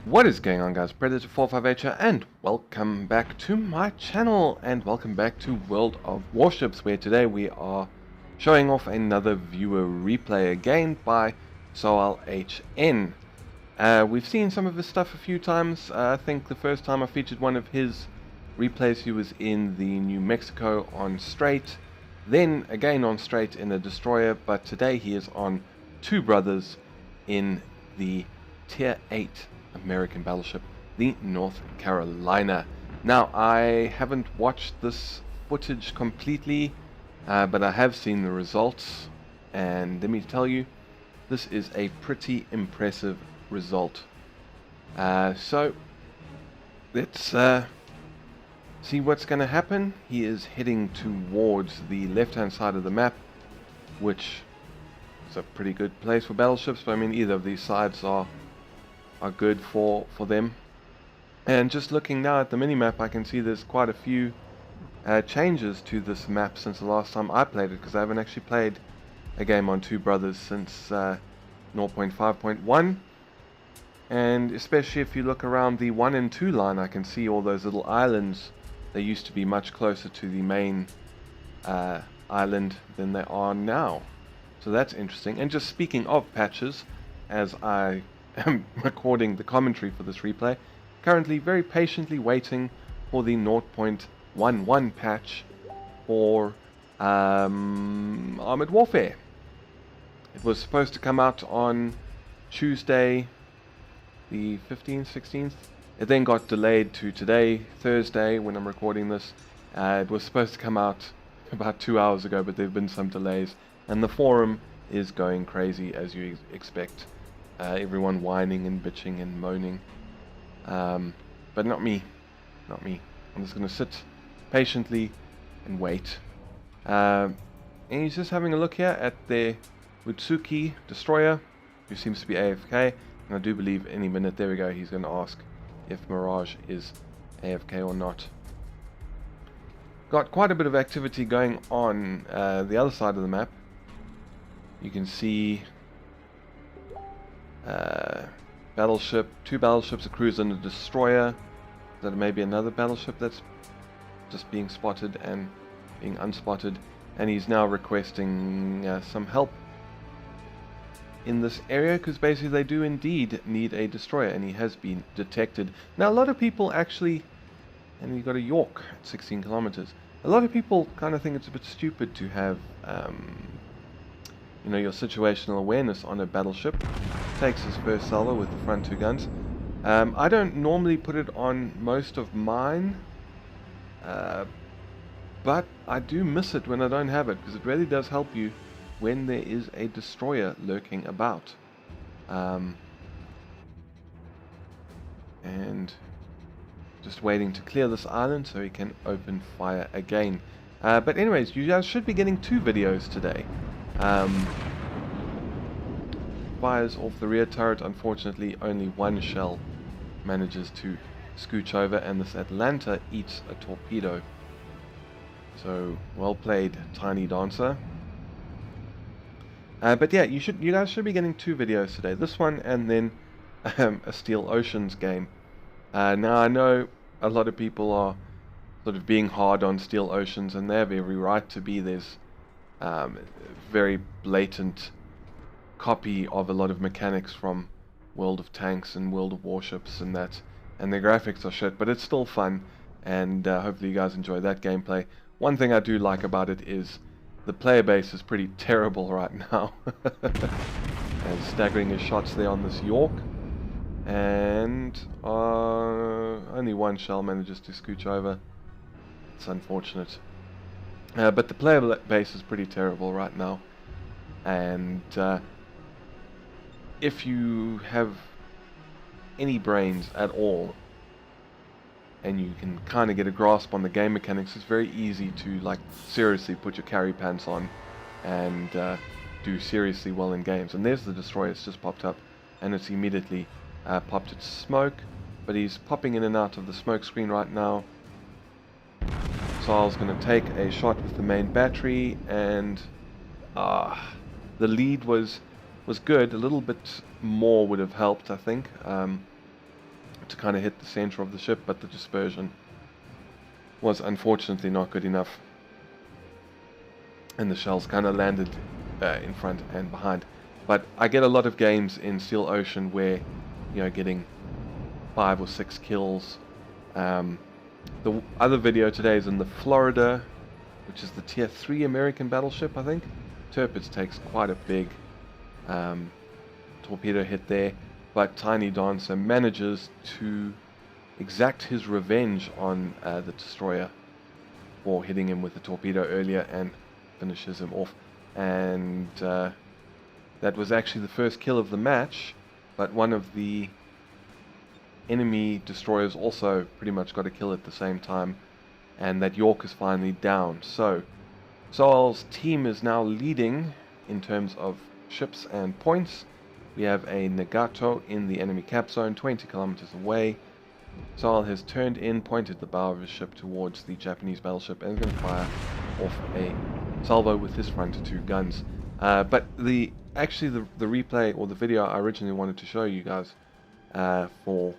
What is going on, guys? Predator458 here, and welcome back to my channel, and welcome back to World of Warships, where today we are showing off another viewer replay, again by Soalhn. We've seen some of his stuff a few times. I think the first time I featured one of his replays, he was in the New Mexico on straight, then again on straight in a destroyer, but today he is on Two Brothers in the Tier 8 American Battleship, the North Carolina. Now, I haven't watched this footage completely, but I have seen the results, and let me tell you, this is a pretty impressive result. So, let's see what's going to happen. He is heading towards the left-hand side of the map, which is a pretty good place for battleships, but I mean, either of these sides are good for them. And just looking now at the minimap, I can see there's quite a few changes to this map since the last time I played it, because I haven't actually played a game on Two Brothers since 0.5.1. and especially if you look around the 1 and 2 line, I can see all those little islands. They used to be much closer to the main island than they are now, so that's interesting. And just speaking of patches, as I am recording the commentary for this replay, currently very patiently waiting for the 0.11 patch for Armored Warfare. It was supposed to come out on Tuesday the 15th, 16th. It then got delayed to today, Thursday, when I'm recording this. It was supposed to come out about 2 hours ago, but there have been some delays, and the forum is going crazy, as you expect. Everyone whining and bitching and moaning, but not me. I'm just going to sit patiently and wait. And he's just having a look here at the Utsuki destroyer, who seems to be AFK, and I do believe any minute, there we go, he's going to ask if Mirage is AFK or not. Got quite a bit of activity going on the other side of the map. You can see two battleships, a cruiser and a destroyer. That may be another battleship that's just being spotted and being unspotted, and he's now requesting some help in this area, because basically they do indeed need a destroyer, and he has been detected. Now, a lot of people actually, and he got a York at 16 kilometers, a lot of people kind of think it's a bit stupid to have you know, your situational awareness on a battleship. Takes his first salvo with the front 2 guns. I don't normally put it on most of mine, but I do miss it when I don't have it, because it really does help you when there is a destroyer lurking about. And just waiting to clear this island so he can open fire again. But anyways, you guys should be getting 2 videos today. Fires off the rear turret. Unfortunately, only 1 shell manages to scooch over, and this Atlanta eats a torpedo. So, well played, Tiny Dancer. But yeah, you guys should be getting 2 videos today. This one, and then a Steel Oceans game. Now, I know a lot of people are sort of being hard on Steel Oceans, and they have every right to be. There's very blatant copy of a lot of mechanics from World of Tanks and World of Warships and that, and the graphics are shit, but it's still fun, and hopefully you guys enjoy that gameplay. One thing I do like about it is the player base is pretty terrible right now. And staggering his shots there on this York, and only 1 shell manages to scooch over. It's unfortunate. But the player base is pretty terrible right now, and if you have any brains at all, and you can kind of get a grasp on the game mechanics, it's very easy to, like, seriously put your carry pants on and do seriously well in games. And there's the destroyer. It's just popped up, and it's immediately popped its smoke, but he's popping in and out of the smoke screen right now. Soalhn's going to take a shot with the main battery, and the lead was good. A little bit more would have helped, I think. to kind of hit the center of the ship, but the dispersion was unfortunately not good enough, and the shells kind of landed in front and behind. But I get a lot of games in Steel Ocean where, you know, getting 5 or 6 kills. The other video today is in the Florida, which is the tier 3 American battleship, I think. Tirpitz takes quite a big torpedo hit there, but Tiny Dancer manages to exact his revenge on the destroyer for hitting him with the torpedo earlier and finishes him off. And that was actually the first kill of the match, but one of the enemy destroyers also pretty much got a kill at the same time, and that York is finally down. So Soalhn's team is now leading in terms of ships and points. We have a Nagato in the enemy cap zone 20 kilometers away. Soalhn has turned in, pointed the bow of his ship towards the Japanese battleship, and is going to fire off a salvo with his front 2 guns. But the replay, or the video I originally wanted to show you guys for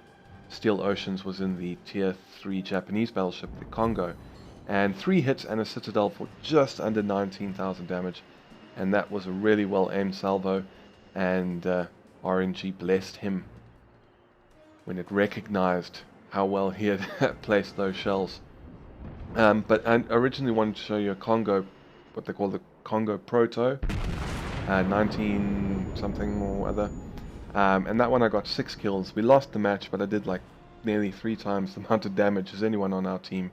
Steel Oceans was in the tier 3 Japanese battleship, the Congo, and 3 hits and a citadel for just under 19,000 damage, and that was a really well aimed salvo, and RNG blessed him when it recognized how well he had placed those shells. But I originally wanted to show you a Congo, what they call the Congo Proto, 19 something or other, and that one I got 6 kills. We lost the match, but I did like nearly 3 times the amount of damage as anyone on our team.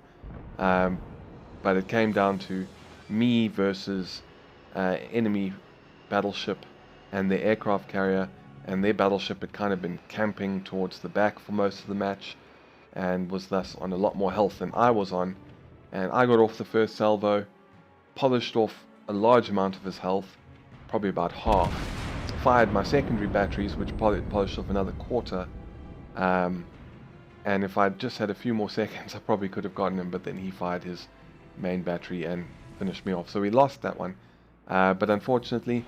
But it came down to me versus enemy battleship and their aircraft carrier, and their battleship had kind of been camping towards the back for most of the match and was thus on a lot more health than I was on. And I got off the first salvo, polished off a large amount of his health, probably about half, fired my secondary batteries, which polished off another quarter, and if I'd just had a few more seconds I probably could have gotten him, but then he fired his main battery and finished me off, so we lost that one. But unfortunately,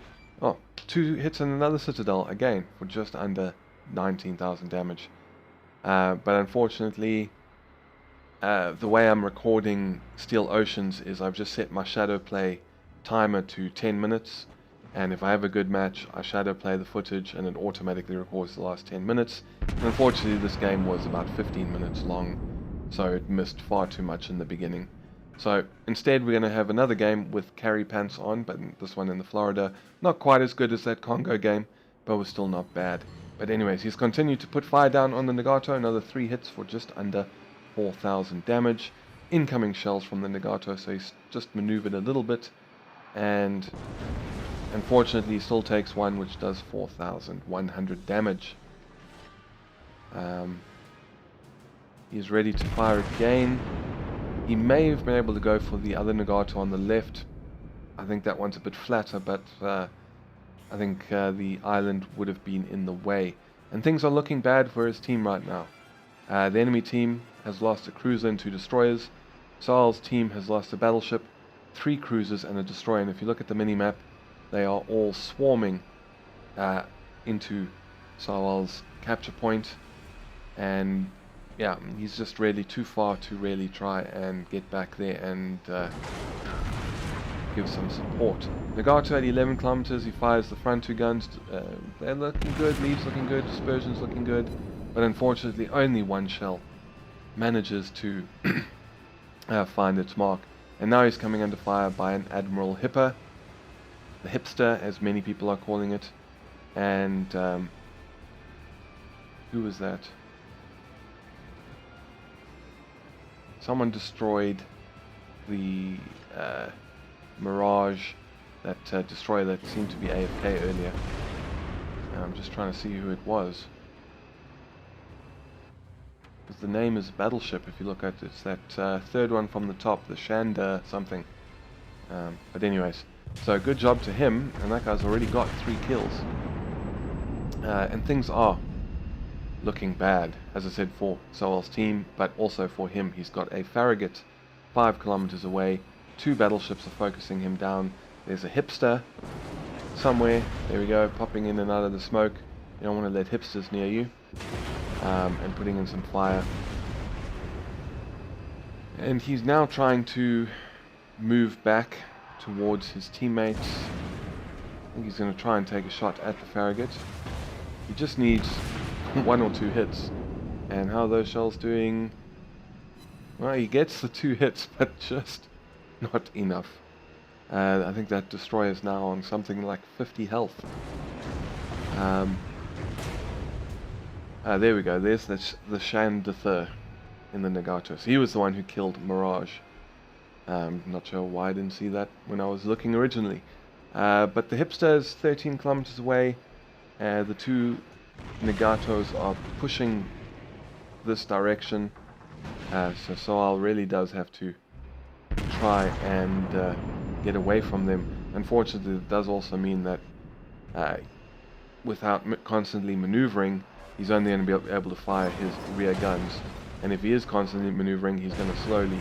2 hits and another citadel again for just under 19,000 damage. But unfortunately, the way I'm recording Steel Oceans is I've just set my shadow play timer to 10 minutes, and if I have a good match I shadow play the footage and it automatically records the last 10 minutes. And unfortunately this game was about 15 minutes long, so it missed far too much in the beginning. So instead we're going to have another game with carry pants on, but this one in the Florida. Not quite as good as that Congo game, but was still not bad. But anyways, he's continued to put fire down on the Nagato, another 3 hits for just under 4,000 damage. Incoming shells from the Nagato, so he's just maneuvered a little bit, and unfortunately he still takes 1, which does 4,100 damage. He's ready to fire again. He may have been able to go for the other Nagato on the left. I think that one's a bit flatter, but I think the island would have been in the way. And things are looking bad for his team right now. The enemy team has lost a cruiser and 2 destroyers. Soalhn's team has lost a battleship, 3 cruisers and a destroyer. And if you look at the mini-map, they are all swarming into Soalhn's capture point. And yeah, he's just really too far to really try and get back there and give some support. Nagato at 11 kilometers, he fires the front 2 guns. They're looking good, leaves looking good, dispersion's looking good, but unfortunately only 1 shell manages to find its mark. And now he's coming under fire by an Admiral Hipper, the Hipster as many people are calling it. And who was that? Someone destroyed the Mirage, that destroyer that seemed to be AFK earlier. I'm just trying to see who it was, because the name is Battleship. If you look at it, it's that third one from the top, the Shanda something. But anyways, so good job to him, and that guy's already got 3 kills. And things are looking bad, as I said, for Soalhn's team, but also for him. He's got a Farragut 5 kilometers away. 2 battleships are focusing him down. There's a Hipster somewhere. There we go, popping in and out of the smoke. You don't want to let hipsters near you. and putting in some fire. And he's now trying to move back towards his teammates. I think he's going to try and take a shot at the Farragut. He just needs 1 or 2 hits. And how are those shells doing? Well, he gets the 2 hits, but just not enough. I think that destroyer is now on something like 50 health. There we go. There's the Shandither in the Nagato. So he was the one who killed Mirage. Not sure why I didn't see that when I was looking originally. But the Hipster is 13 kilometers away. The 2 Nagatos are pushing this direction. So Soalhn really does have to try and get away from them. Unfortunately, it does also mean that without constantly maneuvering, he's only going to be able to fire his rear guns. And if he is constantly maneuvering, he's going to slowly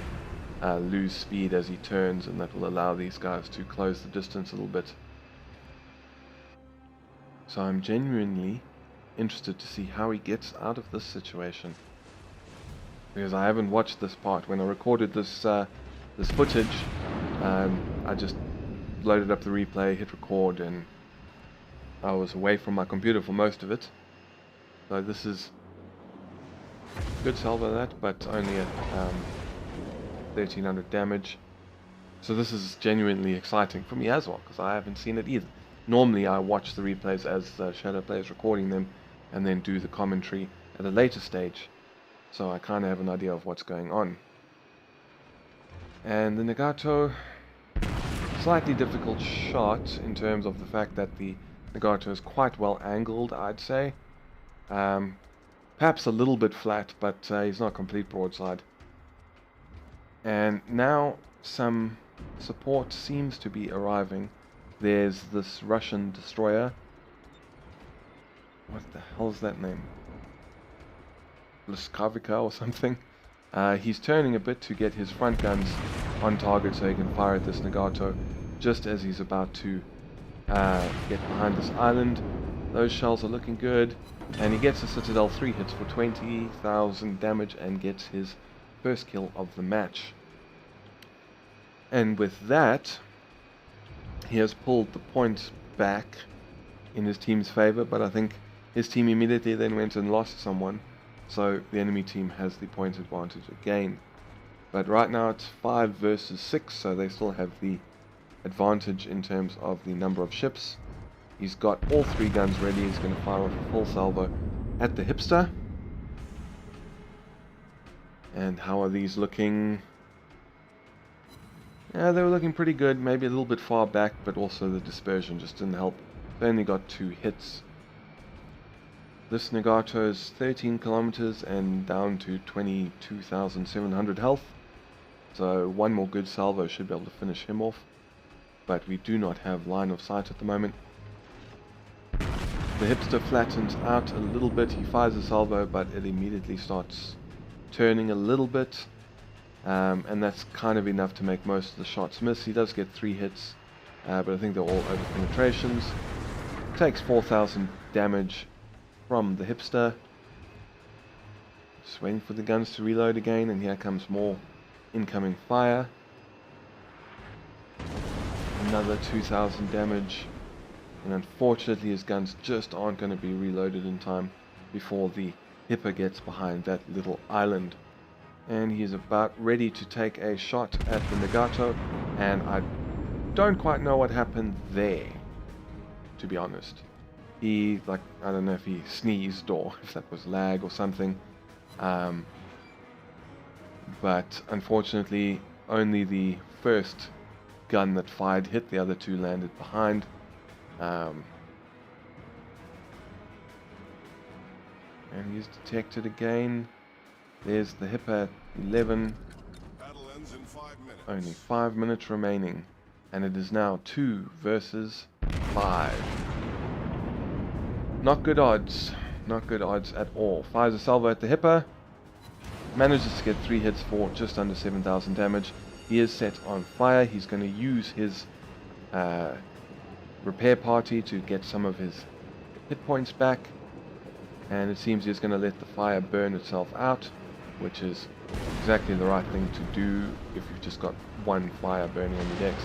lose speed as he turns, and that will allow these guys to close the distance a little bit. So I'm genuinely interested to see how he gets out of this situation, because I haven't watched this part. When I recorded this this footage, I just loaded up the replay, hit record, and I was away from my computer for most of it. So this is good salvo that, but only at 1300 damage. So this is genuinely exciting for me as well, because I haven't seen it either. Normally I watch the replays as Shadow plays recording them, and then do the commentary at a later stage, so I kind of have an idea of what's going on. And the Nagato, slightly difficult shot in terms of the fact that the Nagato is quite well angled, I'd say. Perhaps a little bit flat, but he's not complete broadside. And now some support seems to be arriving. There's this Russian destroyer. What the hell is that name? Luskavika or something. He's turning a bit to get his front guns on target so he can fire at this Nagato just as he's about to get behind this island. Those shells are looking good, and he gets a Citadel 3 hits for 20,000 damage and gets his first kill of the match. And with that, he has pulled the points back in his team's favor, but I think his team immediately then went and lost someone, so the enemy team has the point advantage again. But right now it's 5 versus 6, so they still have the advantage in terms of the number of ships. He's got all 3 guns ready. He's going to fire off a full salvo at the Hipster. And how are these looking? Yeah, they were looking pretty good. Maybe a little bit far back, but also the dispersion just didn't help. They only got 2 hits. This Nagato is 13 kilometers and down to 22,700 health. So 1 more good salvo should be able to finish him off. But we do not have line of sight at the moment. The Hipster flattens out a little bit. He fires a salvo, but it immediately starts turning a little bit. And that's kind of enough to make most of the shots miss. He does get 3 hits, but I think they're all over penetrations. Takes 4,000 damage from the Hipster. Just waiting for the guns to reload again, and here comes more incoming fire. Another 2,000 damage. And unfortunately his guns just aren't going to be reloaded in time before the Hipper gets behind that little island. And he's about ready to take a shot at the Nagato, and I don't quite know what happened there, to be honest. He, I don't know if he sneezed or if that was lag or something. But unfortunately only the first gun that fired hit, the other 2 landed behind. And he's detected again. There's the Hipper at 11. Battle ends in 5 minutes. Only 5 minutes remaining, and it is now 2 versus 5. Not good odds. Not good odds at all. Fires a salvo at the Hipper. Manages to get 3 hits for just under 7,000 damage. He is set on fire. He's going to use his repair party to get some of his hit points back. and it seems he's going to let the fire burn itself out, which is exactly the right thing to do if you've just got one fire burning on your decks.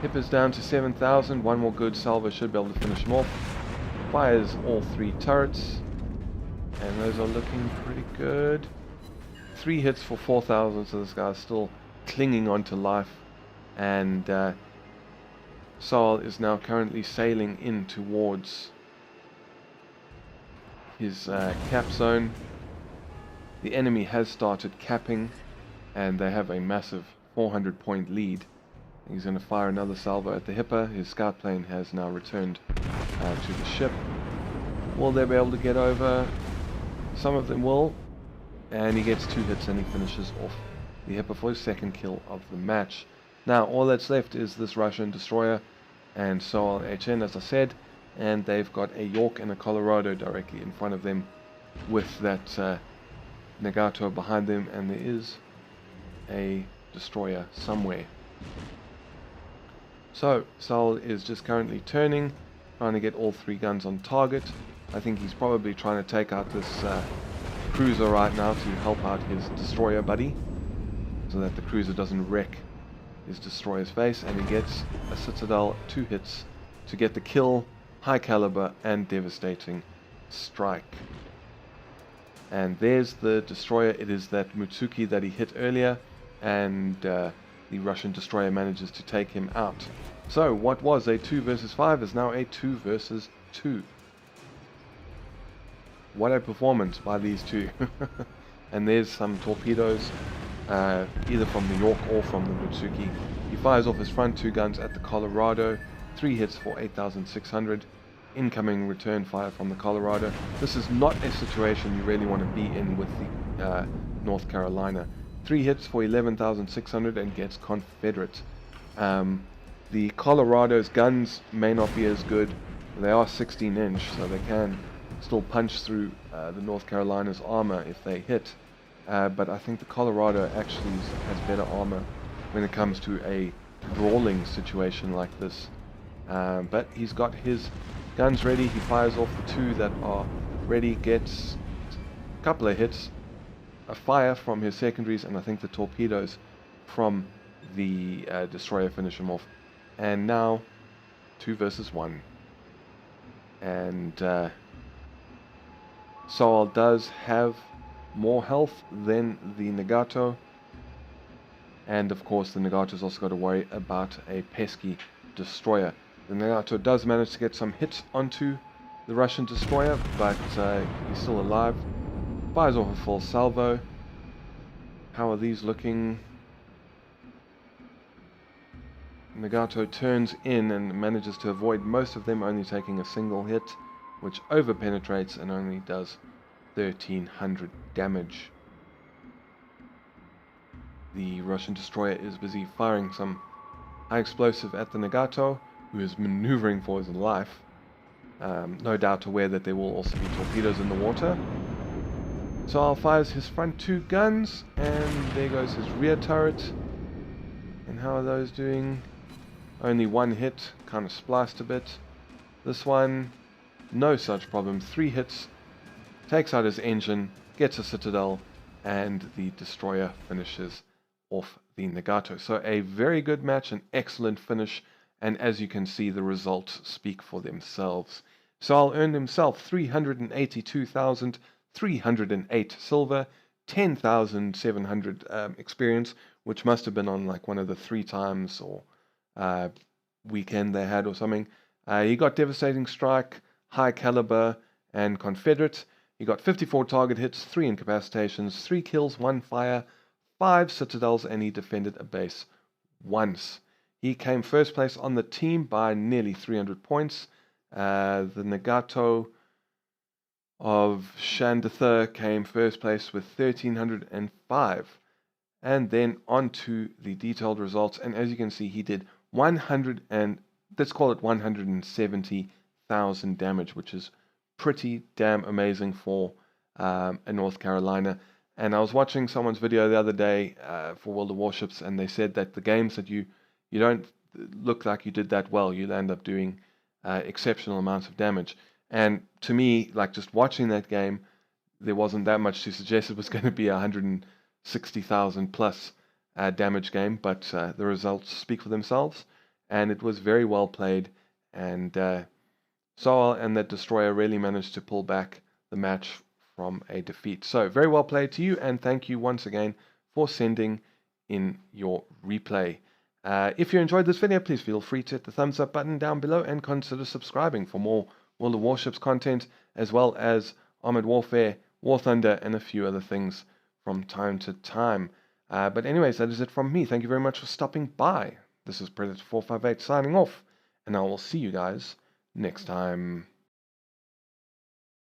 Hip is down to 7,000. One more good salvo should be able to finish him off. Fires all 3 turrets, and those are looking pretty good. 3 hits for 4,000, so this guy's still clinging onto life. And Soalhn is now currently sailing in towards his cap zone. The enemy has started capping, and they have a massive 400 point lead. He's going to fire another salvo at the Hipper. His scout plane has now returned to the ship. Will they be able to get over? Some of them will, and he gets 2 hits and he finishes off the Hipper for his 2nd kill of the match. Now all that's left is this Russian destroyer and Soalhn HN, as I said, and they've got a York and a Colorado directly in front of them with that Nagato behind them, and there is a destroyer somewhere. So Soalhn is just currently turning, trying to get all 3 guns on target. I think he's probably trying to take out this cruiser right now to help out his destroyer buddy, so that the cruiser doesn't wreck his destroyer's face, and he gets a Citadel, 2 hits to get the kill, high caliber and devastating strike. And there's the destroyer. It is that Mutsuki that he hit earlier, and the Russian destroyer manages to take him out. So what was a 2 versus 5 is now a 2 versus 2. What a performance by these two. And there's some torpedoes, either from the York or from the Mutsuki. He fires off his front 2 guns at the Colorado, 3 hits for 8,600. Incoming return fire from the Colorado. This is not a situation you really want to be in with the North Carolina. 3 hits for 11,600 and gets Confederate. The Colorado's guns may not be as good. They are 16-inch, so they can still punch through the North Carolina's armor if they hit. But I think the Colorado actually has better armor when it comes to a brawling situation like this. But he's got his guns ready. He fires off the 2 that are ready, gets a couple of hits, a fire from his secondaries, and I think the torpedoes from the destroyer finish him off. And now 2 versus 1. And Soalhn does have more health than the Nagato, and of course the Nagato's also got to worry about a pesky destroyer. The Nagato does manage to get some hits onto the Russian destroyer, but he's still alive. Fires off a full salvo. How are these looking? Nagato turns in and manages to avoid most of them, only taking a single hit, which over penetrates and only does 1,300 damage. The Russian destroyer is busy firing some high explosive at the Nagato, who is maneuvering for his life. No doubt aware that there will also be torpedoes in the water. Soalhn fires his front 2 guns, and there goes his rear turret. And how are those doing? Only 1 hit, kind of spliced a bit. This one, no such problem. 3 hits, takes out his engine, gets a Citadel, and the destroyer finishes off the Nagato. So a very good match, an excellent finish, and as you can see, the results speak for themselves. Soalhn earned himself 382,308 silver, 10,700 experience, which must have been on like one of the 3 times or weekend they had or something. He got devastating strike, high caliber, and Confederate. He got 54 target hits, 3 incapacitations, 3 kills, 1 fire, 5 citadels, and he defended a base once. He came first place on the team by nearly 300 points. The Nagato of Shandatha came first place with 1,305. And then on to the detailed results. And as you can see, he did 170,000 damage, which is pretty damn amazing for a North Carolina. And I was watching someone's video the other day for World of Warships, and they said that the games that you don't look like you did that well, you'll end up doing exceptional amounts of damage. And to me, like just watching that game, there wasn't that much to suggest it was going to be a 160,000 plus damage game, but the results speak for themselves, and it was very well played, and Soalhn and that destroyer really managed to pull back the match from a defeat. So very well played to you, and thank you once again for sending in your replay. If you enjoyed this video, please feel free to hit the thumbs up button down below and consider subscribing for more World of Warships content, as well as Armored Warfare, War Thunder, and a few other things from time to time. But anyways, that is it from me. Thank you very much for stopping by. This is Predator 458 signing off, and I will see you guys next time.